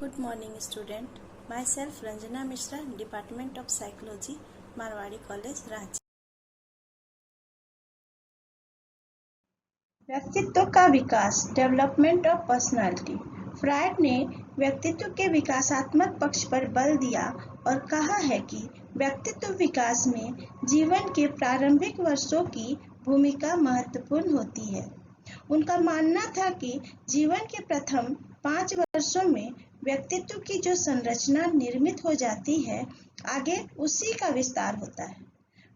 Good morning student. Myself Ranjana Mishra, Department of Psychology, Marwari College, Ranchi. व्यक्तित्व का विकास, development of personality. Freud ने व्यक्तित्व के विकासात्मक पक्ष पर बल दिया और कहा है कि व्यक्तित्व विकास में जीवन के प्रारंभिक वर्षों की भूमिका महत्वपूर्ण होती है। उनका मानना था कि जीवन के प्रथम 5 वर्षों में व्यक्तित्व की जो संरचना निर्मित हो जाती है, आगे उसी का विस्तार होता है।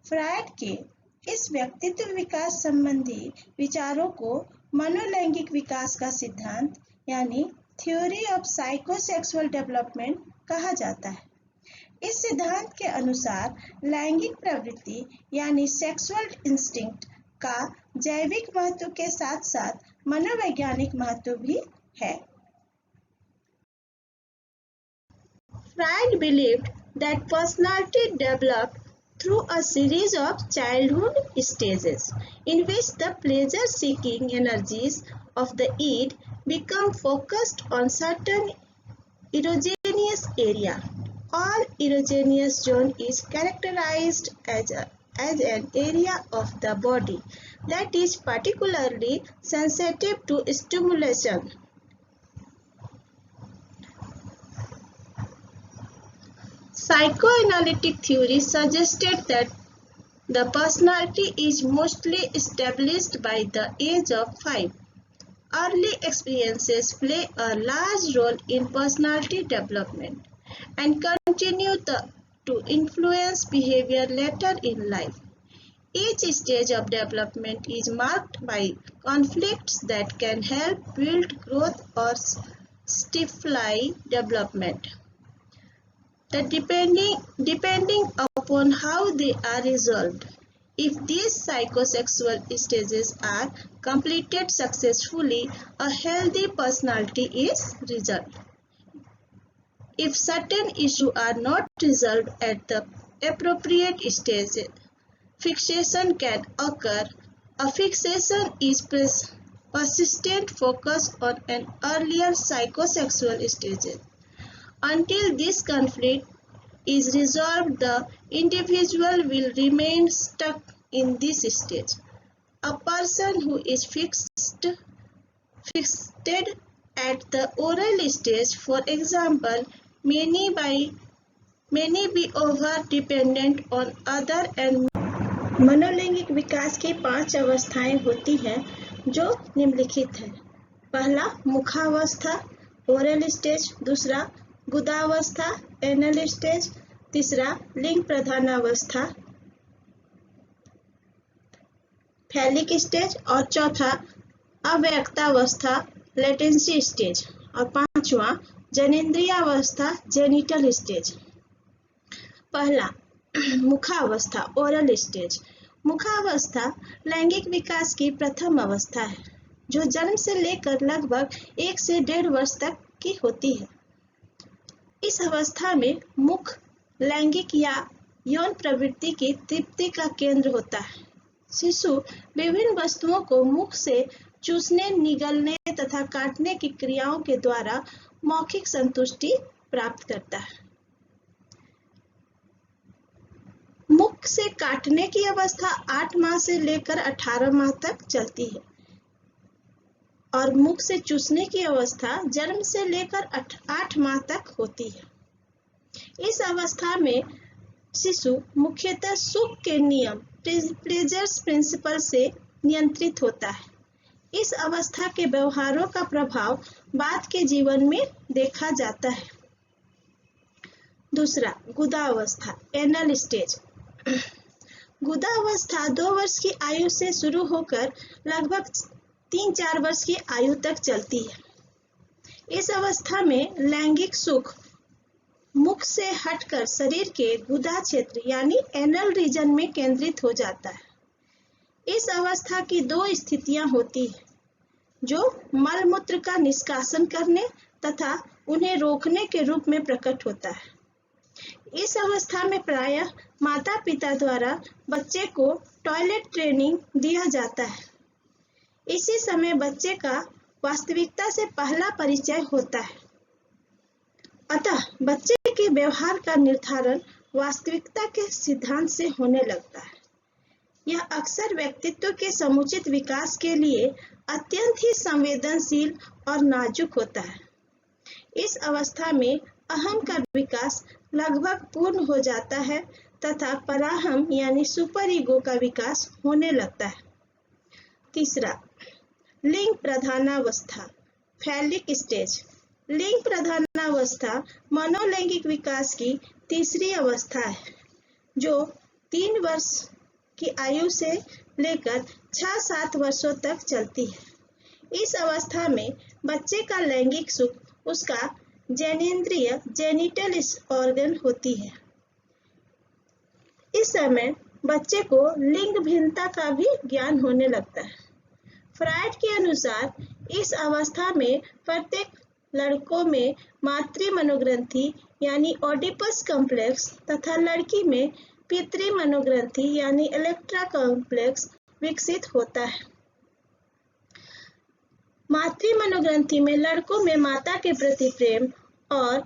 फ्रायड के इस व्यक्तित्व विकास संबंधी विचारों को मनोलैंगिक विकास का सिद्धांत यानी थ्योरी ऑफ साइकोसेक्सुअल डेवलपमेंट कहा जाता है। इस सिद्धांत के अनुसार लैंगिक प्रवृत्ति यानी सेक्सुअल इंस्टिंक्ट का जैविक महत्व के साथ साथ मनोवैज्ञानिक महत्व भी है। Freud believed that personality developed through a series of childhood stages in which the pleasure-seeking energies of the id become focused on certain erogenous area. All erogenous zone is characterized as an area of the body that is particularly sensitive to stimulation. Psychoanalytic theory suggested that the personality is mostly established by the age of 5. Early experiences play a large role in personality development and continue to influence behavior later in life. Each stage of development is marked by conflicts that can help build growth or stifle development. Depending upon how they are resolved. If these psychosexual stages are completed successfully, a healthy personality is resolved. If certain issues are not resolved at the appropriate stage, fixation can occur. A fixation is persistent focus on an earlier psychosexual stage. Until this conflict is resolved, the individual will remain stuck in this stage. A person who is fixed at the oral stage, for example, may be over-dependent on other and मनोलैंगिक विकास की 5 अवस्थाएं होती हैं जो निम्नलिखित हैं। पहला मुखावस्था oral stage, दूसरा गुदावस्था anal stage, तीसरा लिंग प्रधानावस्था फैलिक स्टेज और चौथा अव्यक्तावस्था लेटेंसी स्टेज और पांचवा जनेंद्रियावस्था जेनिटल स्टेज। पहला मुखावस्था ओरल स्टेज। मुखावस्था लैंगिक विकास की प्रथम अवस्था है जो जन्म से लेकर लगभग 1 से 1.5 वर्ष तक की होती है। इस अवस्था में मुख लैंगिक या यौन प्रवृत्ति की तृप्ति का केंद्र होता है। शिशु विभिन्न वस्तुओं को मुख से चूसने, निगलने तथा काटने की क्रियाओं के द्वारा मौखिक संतुष्टि प्राप्त करता है। मुख से काटने की अवस्था 8 माह से लेकर 18 माह तक चलती है और मुख से चूसने की अवस्था जन्म से लेकर 8 माह तक होती है। इस अवस्था में शिशु मुख्यतः सुख के नियम प्लेजर्स प्रिंसिपल से नियंत्रित होता है। इस अवस्था के व्यवहारों का प्रभाव बाद के जीवन में देखा जाता है। दूसरा गुदावस्था एनल स्टेज। गुदावस्था 2 वर्ष की आयु से शुरू होकर लगभग 3-4 वर्ष की आयु तक चलती है। इस अवस्था में लैंगिक सुख मुख से हटकर शरीर के गुदा क्षेत्र यानी एनल रीजन में केंद्रित हो जाता है। इस अवस्था की 2 स्थितियां होती हैं जो मल मूत्र का निष्कासन करने तथा उन्हें रोकने के रूप में प्रकट होता है। इस अवस्था में प्रायः माता पिता द्वारा बच्चे को टॉयलेट ट्रेनिंग दिया जाता है। इसी समय बच्चे का वास्तविकता से पहला परिचय होता है। अतः बच्चे के व्यवहार का निर्धारण वास्तविकता के सिद्धांत से होने लगता है। यह अक्सर व्यक्तित्व के समुचित विकास के लिए अत्यंत ही संवेदनशील और नाजुक होता है। इस अवस्था में अहम का विकास लगभग पूर्ण हो जाता है तथा पराहम यानी सुपर ईगो का विकास होने लगता है। तीसरा, लिंग प्रधानावस्था, फैलिक स्टेज। लिंग प्रधानावस्था मनोलैंगिक विकास की तीसरी अवस्था है, जो 3 वर्ष की आयु से लेकर 6-7 वर्षों तक चलती है। इस अवस्था में बच्चे का लैंगिक सुख उसका जैनेंद्रिय जेनिटल ऑर्गन होती है। इस समय बच्चे को लिंग भिन्नता का भी ज्ञान होने लगता है। फ्रायड के अनुसार इस अवस्था में प्रत्येक लड़कों में मातृ मनोग्रंथि यानी ओडिपस कॉम्प्लेक्स तथा लड़की में पितृ मनोग्रंथि यानी इलेक्ट्रा कॉम्प्लेक्स विकसित होता है। मातृ मनोग्रंथि में लड़कों में माता के प्रति प्रेम और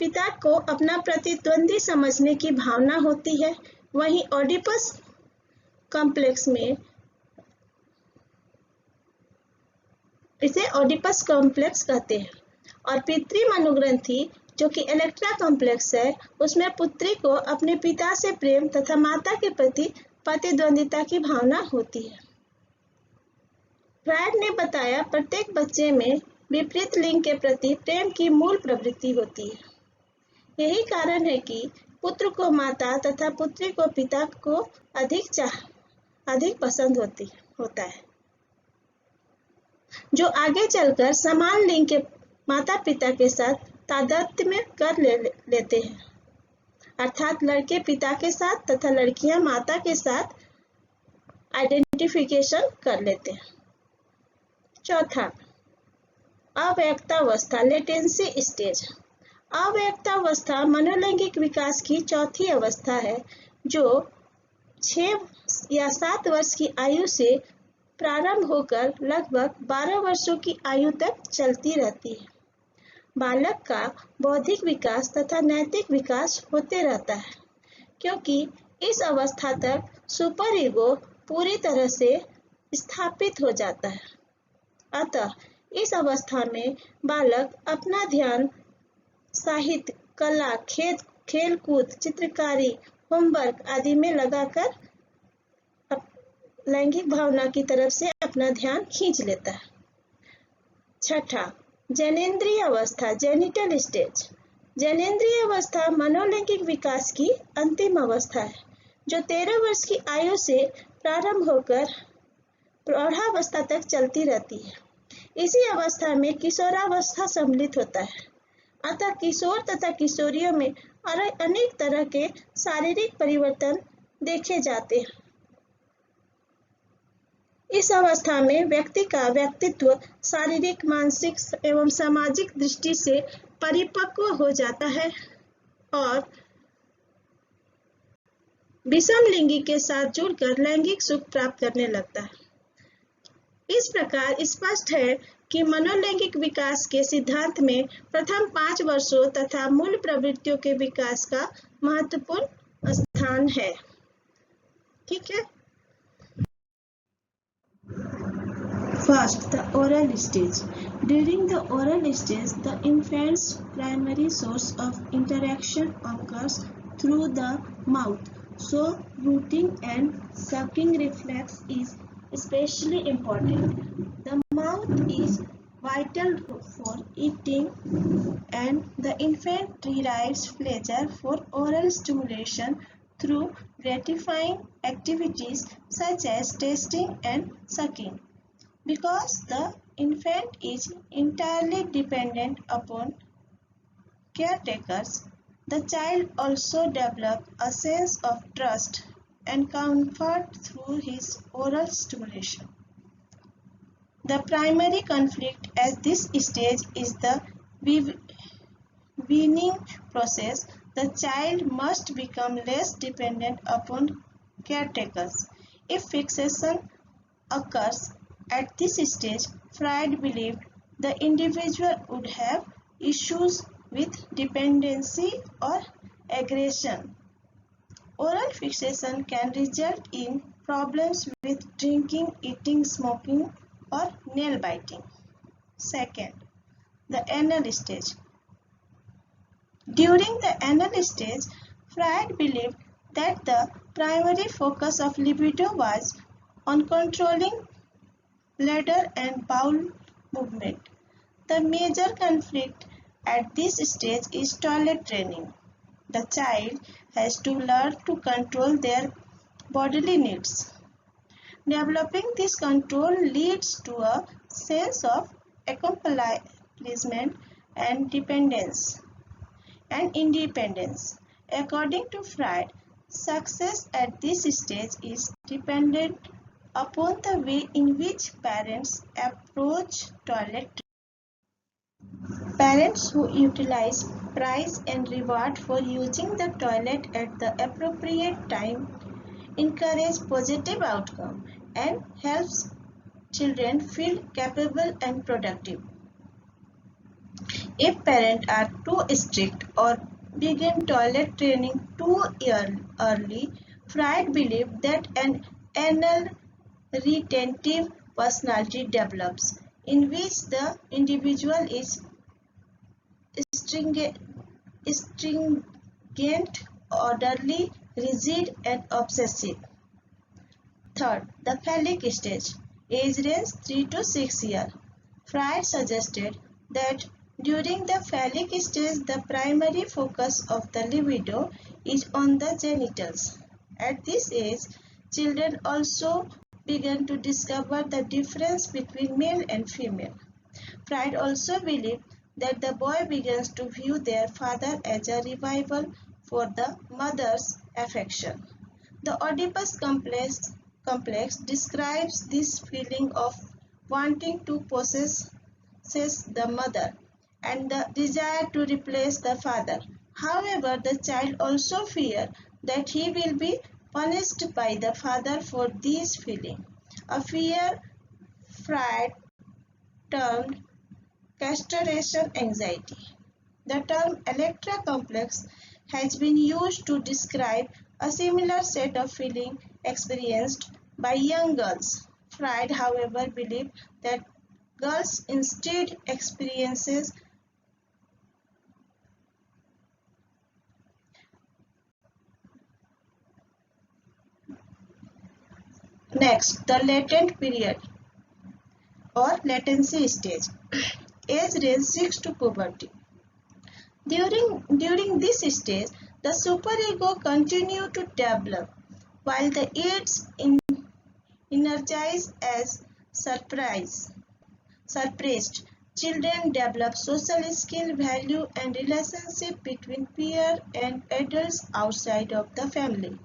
पिता को अपना प्रतिद्वंदी समझने की भावना होती है। वहीं ओडिपस कॉम्प्लेक्स में इसे ओडिपस कॉम्प्लेक्स कहते हैं और पितृ मनोग्रंथि जो कि इलेक्ट्रा कॉम्प्लेक्स है, उसमें पुत्री को अपने पिता से प्रेम तथा माता के प्रति प्रतिद्वंदिता की भावना होती है। फ्रायड ने बताया प्रत्येक बच्चे में विपरीत लिंग के प्रति प्रेम की मूल प्रवृत्ति होती है। यही कारण है कि पुत्र को माता तथा पुत्री को पिता को अधिक पसंद होता है, जो आगे चलकर समान लिंग के माता पिता के साथ तादात्म्य कर लेते हैं, अर्थात लड़के पिता के साथ तथा लड़कियां माता के साथ आइडेंटिफिकेशन कर लेते हैं। चौथा, अव्यक्तावस्था, लेटेंसी स्टेज। अव्यक्तावस्था मनोलैंगिक विकास की चौथी अवस्था है, जो 6 या 7 वर्ष की आयु से प्रारंभ होकर लगभग 12 वर्षों की आयु तक चलती रहती है। बालक का बौद्धिक विकास तथा नैतिक विकास होते रहता है, क्योंकि इस अवस्था तक सुपर ईगो पूरी तरह से स्थापित हो जाता है। अतः इस अवस्था में बालक अपना ध्यान साहित्य, कला, खेल-कूद, चित्रकारी, होमवर्क आदि में लगाकर लैंगिक भावना की तरफ से अपना ध्यान खींच लेता है। छठा, जैनेंद्रिय अवस्था, जेनिटल स्टेज। जैनेंद्रिय अवस्था मनोलैंगिक विकास की अंतिम अवस्था है, जो 13 वर्ष की आयु से प्रारंभ होकर प्रौढ़ावस्था तक चलती रहती है। इसी अवस्था में किशोरावस्था सम्मिलित होता है। अतः किशोर तथा किशोरियों में अनेक तरह के शारीरिक परिवर्तन देखे जाते हैं। इस अवस्था में व्यक्ति का व्यक्तित्व शारीरिक, मानसिक एवं सामाजिक दृष्टि से परिपक्व हो जाता है और विषम लिंगी के साथ जुड़कर लैंगिक सुख प्राप्त करने लगता है। इस प्रकार स्पष्ट है कि मनोलैंगिक विकास के सिद्धांत में प्रथम 5 वर्षों तथा मूल प्रवृत्तियों के विकास का महत्वपूर्ण स्थान है। ठीक है। First, the oral stage. During the oral stage, the infant's primary source of interaction occurs through the mouth. So, rooting and sucking reflex is especially important. The mouth is vital for eating, and the infant derives pleasure for oral stimulation through gratifying activities such as tasting and sucking. Because the infant is entirely dependent upon caretakers, the child also develops a sense of trust and comfort through his oral stimulation. The primary conflict at this stage is the weaning process. The child must become less dependent upon caretakers. If fixation occurs at this stage, Freud believed the individual would have issues with dependency or aggression. Oral fixation can result in problems with drinking, eating, smoking, or nail biting. Second, the anal stage. During the anal stage, Freud believed that the primary focus of libido was on controlling bladder and bowel movement. The major conflict at this stage is toilet training. The child has to learn to control their bodily needs. Developing this control leads to a sense of accomplishment and dependence and independence. According to Freud, success at this stage is dependent upon the way in which parents approach toilet. Parents who utilize prize and reward for using the toilet at the appropriate time encourage positive outcome and helps children feel capable and productive. If parents are too strict or begin toilet training too early, Freud believed that an anal retentive personality develops, in which the individual is stringent, orderly, rigid, and obsessive. Third, the phallic stage, age range 3 to 6 years. Freud suggested that during the phallic stage, the primary focus of the libido is on the genitals. At this age, children also begin to discover the difference between male and female. Freud also believed that the boy begins to view their father as a rival for the mother's affection. The Oedipus complex describes this feeling of wanting to possess the mother and the desire to replace the father. However, the child also fears that he will be punished by the father for this feeling, a fear Freud termed castration anxiety. The term Electra complex has been used to describe a similar set of feelings experienced by young girls. Freud, however, believed that girls instead experiences next the latent period or latency stage, age range 6 to puberty. During this stage, the superego continues to develop, while the aids energize as suppressed. Children develop social skill, value, and relationship between peers and adults outside of the family.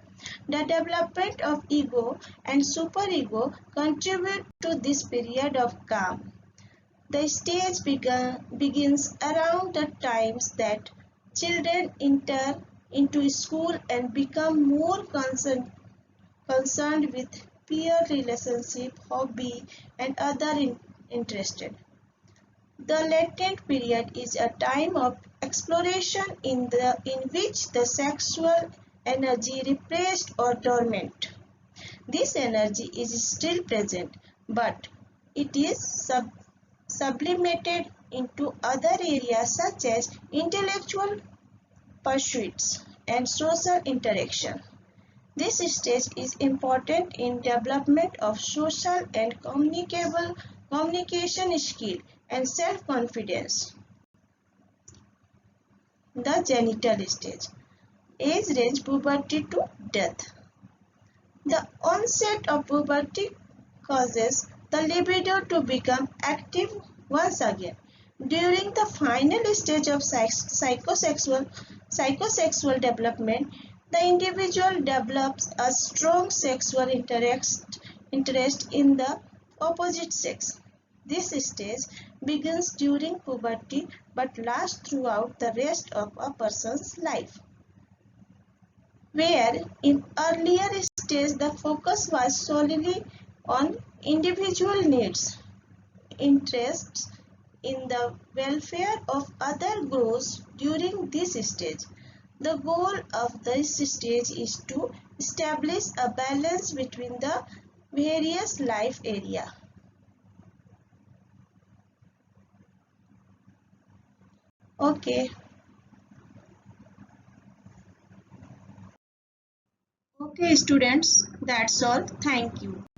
The development of ego and superego contribute to this period of calm. The stage begins around the times that children enter into school and become more concerned with peer relationship, hobby, and other interests. The latent period is a time of exploration in which the sexual energy repressed or dormant. This energy is still present, but it is sublimated into other areas such as intellectual pursuits and social interaction. This stage is important in development of social and communication skill and self-confidence. The genital stage, age range puberty to death. The onset of puberty causes the libido to become active once again. During the final stage of psychosexual development, the individual develops a strong sexual interest in the opposite sex. This stage begins during puberty but lasts throughout the rest of a person's life. Where in earlier stage the focus was solely on individual needs, interests in the welfare of other grows during during this stage. The goal of this stage is to establish a balance between the various life areas. Okay. Okay, students, that's all. Thank you.